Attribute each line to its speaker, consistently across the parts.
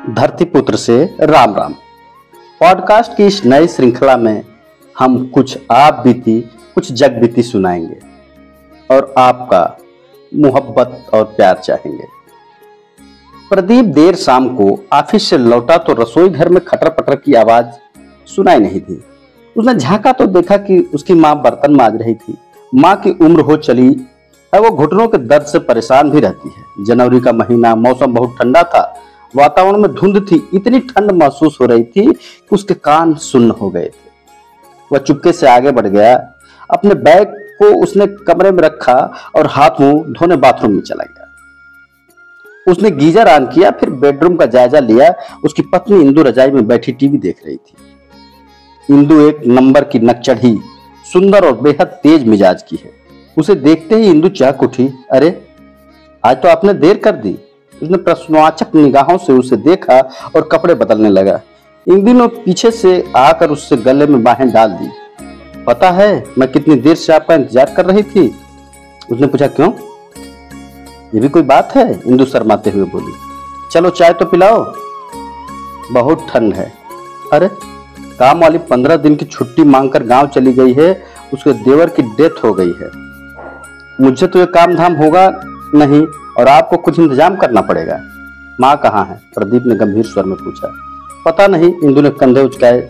Speaker 1: धरती पुत्र से राम राम। पॉडकास्ट की इस नई श्रृंखला में हम कुछ आप बीती कुछ जग बीती सुनाएंगे और आपका मोहब्बत और प्यार चाहेंगे। प्रदीप देर शाम को ऑफिस से लौटा तो रसोई घर में खटर पटर की आवाज सुनाई नहीं दी। उसने झांका तो देखा कि उसकी माँ बर्तन मांज रही थी। माँ की उम्र हो चली है, वो घुटनों के दर्द से परेशान भी रहती है। जनवरी का महीना, मौसम बहुत ठंडा था, वातावरण में धुंध थी। इतनी ठंड महसूस हो रही थी कि उसके कान सुन्न हो गए थे। वह चुपके से आगे बढ़ गया। अपने बैग को उसने कमरे में रखा और हाथ मुंह धोने बाथरूम में चला गया। उसने गीजर ऑन किया, फिर बेडरूम का जायजा लिया। उसकी पत्नी इंदु रजाई में बैठी टीवी देख रही थी। इंदु एक नंबर की नकचढ़ी, सुंदर और बेहद तेज मिजाज की है। उसे देखते ही इंदु चौंक उठी। अरे, आज तो आपने देर कर दी। उसने प्रश्नवाचक निगाहों से उसे देखा और कपड़े बदलने लगा। इंदु ने पीछे से आकर उससे गले में बाहें डाल दी। पता है मैं कितनी देर से आपका इंतजार कर रही थी? उसने पूछा। क्यों, ये भी कोई बात है? इंदु शर्माते हुए बोली। चलो चाय तो पिलाओ, बहुत ठंड है। अरे, काम वाली 15 दिन की छुट्टी मांगकर गांव चली गई है। उसके देवर की डेथ हो गई है। मुझे तो ये काम धाम होगा नहीं और आपको कुछ इंतजाम करना पड़ेगा। माँ कहाँ है? प्रदीप ने गंभीर स्वर में पूछा। पता नहीं, इंदु ने कंधे उचकाए।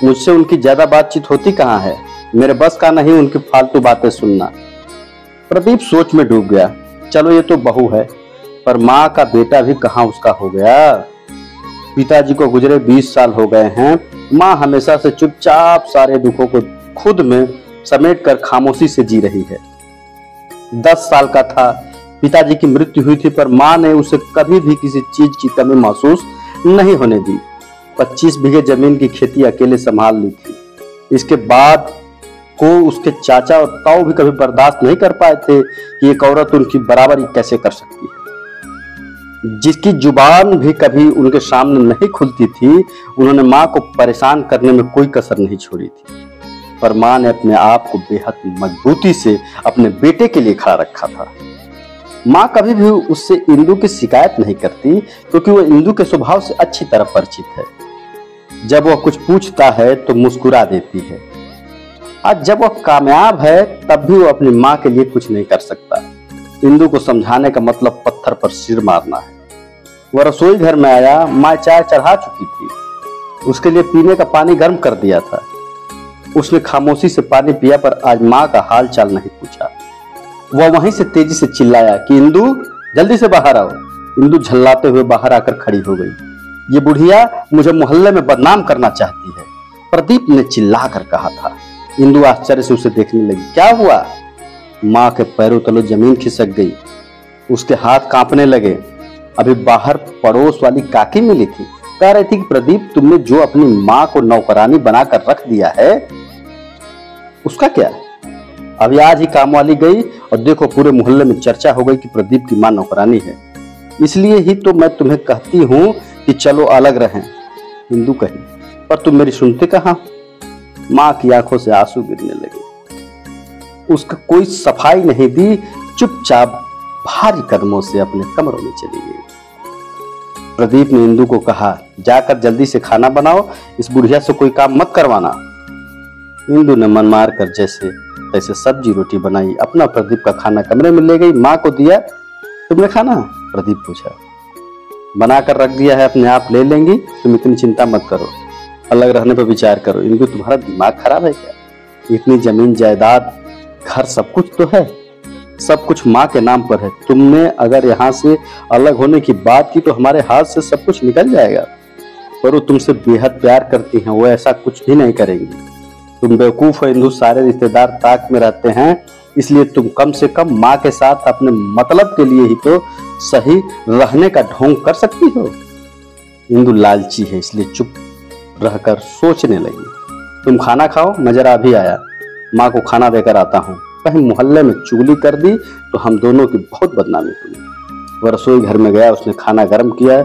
Speaker 1: मुझसे उनकी ज्यादा बातचीत होती कहाँ है? मेरे बस का नहीं उनकी फालतू बातें सुनना। प्रदीप सोच में डूब गया। चलो ये तो बहू है, पर माँ का बेटा भी कहाँ उसका हो गया। पिताजी को गुजरे 20 साल हो गए हैं। माँ हमेशा से चुपचाप सारे दुखों को खुद में समेट कर खामोशी से जी रही है। 10 साल का था, पिताजी की मृत्यु हुई थी, पर माँ ने उसे कभी भी किसी चीज की कमी महसूस नहीं होने दी। 25 बीघे जमीन की खेती अकेले संभाल ली थी। इसके बाद को उसके चाचा और ताऊ भी कभी बर्दाश्त नहीं कर पाए थे कि एक औरत उनकी बराबरी कैसे कर सकती है। जिसकी जुबान भी कभी उनके सामने नहीं खुलती थी, उन्होंने माँ को परेशान करने में कोई कसर नहीं छोड़ी थी। पर माँ ने अपने आप को बेहद मजबूती से अपने बेटे के लिए खड़ा रखा था। माँ कभी भी उससे इंदु की शिकायत नहीं करती, क्योंकि वो इंदु के स्वभाव से अच्छी तरह परिचित है। जब वह कुछ पूछता है तो मुस्कुरा देती है। आज जब वह कामयाब है, तब भी वो अपनी माँ के लिए कुछ नहीं कर सकता। इंदु को समझाने का मतलब पत्थर पर सिर मारना है। वह रसोई घर में आया। माँ चाय चढ़ा चुकी थी। उसके लिए पीने का पानी गर्म कर दिया था। उसने खामोशी से पानी पिया, पर आज माँ का हाल चाल नहीं पूछा। वह वहीं से तेजी से चिल्लाया कि इंदु, जल्दी से बाहर आओ। इंदु झल्लाते हुए बाहर आकर खड़ी हो गई। ये बुढ़िया मुझे मोहल्ले में बदनाम करना चाहती है, प्रदीप ने चिल्ला कर कहा था। इंदु आश्चर्य से उसे देखने लगी। क्या हुआ? माँ के पैरों तले जमीन खिसक गई। उसके हाथ कांपने लगे। अभी बाहर पड़ोस वाली काकी मिली थी। कह रही थी कि प्रदीप, तुमने जो अपनी माँ को नौकरानी बनाकर रख दिया है, उसका क्या? अभी आज ही काम वाली गई और देखो पूरे मोहल्ले में चर्चा हो गई कि प्रदीप की माँ नौकरानी है। इसलिए ही तो मैं तुम्हें कहती हूँ कि चलो अलग रहें। इंदु कही। पर तुम मेरी सुनते कहाँ? माँ की आंखों से आंसू गिरने लगे। उसका कोई सफाई नहीं दी, चुपचाप भारी कदमों से अपने कमरों में चली गई। प्रदीप ने इंदु को कहा, जाकर जल्दी से खाना बनाओ, इस बुढ़िया से कोई काम मत करवाना। इंदु ने मन मार कर जैसे तैसे सब्जी रोटी बनाई, अपना प्रदीप का खाना कमरे में ले गई। माँ को दिया। तुमने खाना? प्रदीप पूछा। बनाकर रख दिया है, अपने आप ले लेंगी, तुम इतनी चिंता मत करो। अलग रहने पर विचार करो। इंदु, तुम्हारा दिमाग खराब है क्या? इतनी जमीन जायदाद, घर, सब कुछ तो है। सब कुछ माँ के नाम पर है। तुमने अगर यहाँ से अलग होने की बात की तो हमारे हाथ से सब कुछ निकल जाएगा। पर वो तुमसे बेहद प्यार करती हैं, वो ऐसा कुछ भी नहीं करेंगी। तुम बेवकूफ हो इंदु, सारे रिश्तेदार ताक में रहते हैं, इसलिए तुम कम से कम माँ के साथ अपने मतलब के लिए ही तो सही रहने का ढोंग कर सकती हो। इंदु लालची है, इसलिए चुप रहकर सोचने लगी। तुम खाना खाओ, मैं जरा अभी आया, माँ को खाना देकर आता हूँ। कहीं मोहल्ले में चुगली कर दी तो हम दोनों की बहुत बदनामी हुई। वह रसोई घर में गया। उसने खाना गर्म किया।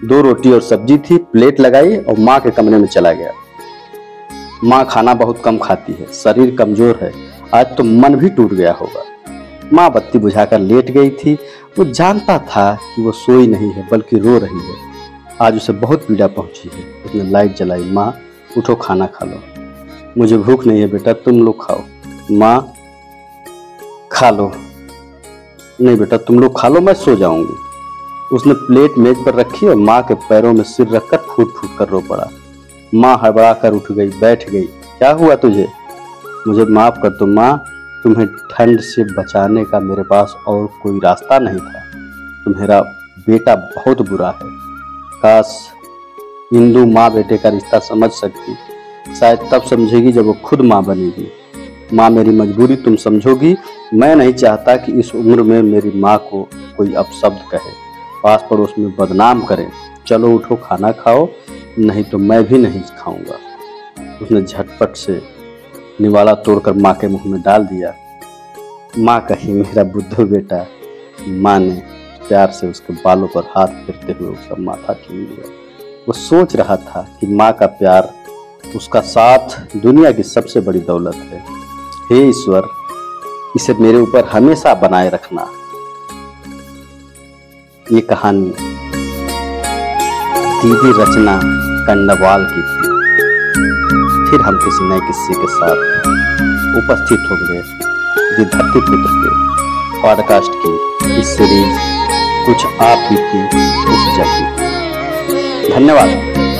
Speaker 1: 2 रोटी और सब्जी थी, प्लेट लगाई और माँ के कमरे में चला गया। माँ खाना बहुत कम खाती है, शरीर कमजोर है, आज तो मन भी टूट गया होगा। माँ बत्ती बुझाकर लेट गई थी। वो जानता था कि वो सोई नहीं है बल्कि रो रही है। आज उसे बहुत पीड़ा पहुंची है। उसने लाइट जलाई। माँ उठो, खाना खा लो। मुझे भूख नहीं है बेटा, तुम लोग खाओ। माँ खा लो। नहीं बेटा, तुम लोग खा लो, मैं सो जाऊंगी। उसने प्लेट मेज पर रखी और माँ के पैरों में सिर रखकर फूट फूट कर रो पड़ा। माँ हड़बड़ा कर उठ गई, बैठ गई। क्या हुआ तुझे? मुझे माफ कर दो माँ, तुम्हें ठंड से बचाने का मेरे पास और कोई रास्ता नहीं था। तुम्हारा बेटा बहुत बुरा है। काश हिंदू माँ बेटे का रिश्ता समझ सकती, शायद तब समझेगी जब वो खुद माँ बनेगी। माँ मेरी मजबूरी तुम समझोगी। मैं नहीं चाहता कि इस उम्र में मेरी माँ को कोई अपशब्द कहे, पास पड़ोस में बदनाम करे। चलो उठो, खाना खाओ, नहीं तो मैं भी नहीं खाऊंगा। उसने झटपट से निवाला तोड़कर माँ के मुंह में डाल दिया। माँ कही, मेरा बुद्धू बेटा। माँ ने प्यार से उसके बालों पर हाथ फेरते हुए उसका माथा चूम लिया। वो सोच रहा था कि माँ का प्यार, उसका साथ दुनिया की सबसे बड़ी दौलत है। हे ईश्वर, इसे मेरे ऊपर हमेशा बनाए रखना। ये कहानी दीदी रचना कंडवाल की थी। फिर हम किसी नए किस्से के साथ उपस्थित होंगे दी धरती पुत्र के पॉडकास्ट की इस सीरीज कुछ आप बीती कुछ जग बीती। धन्यवाद।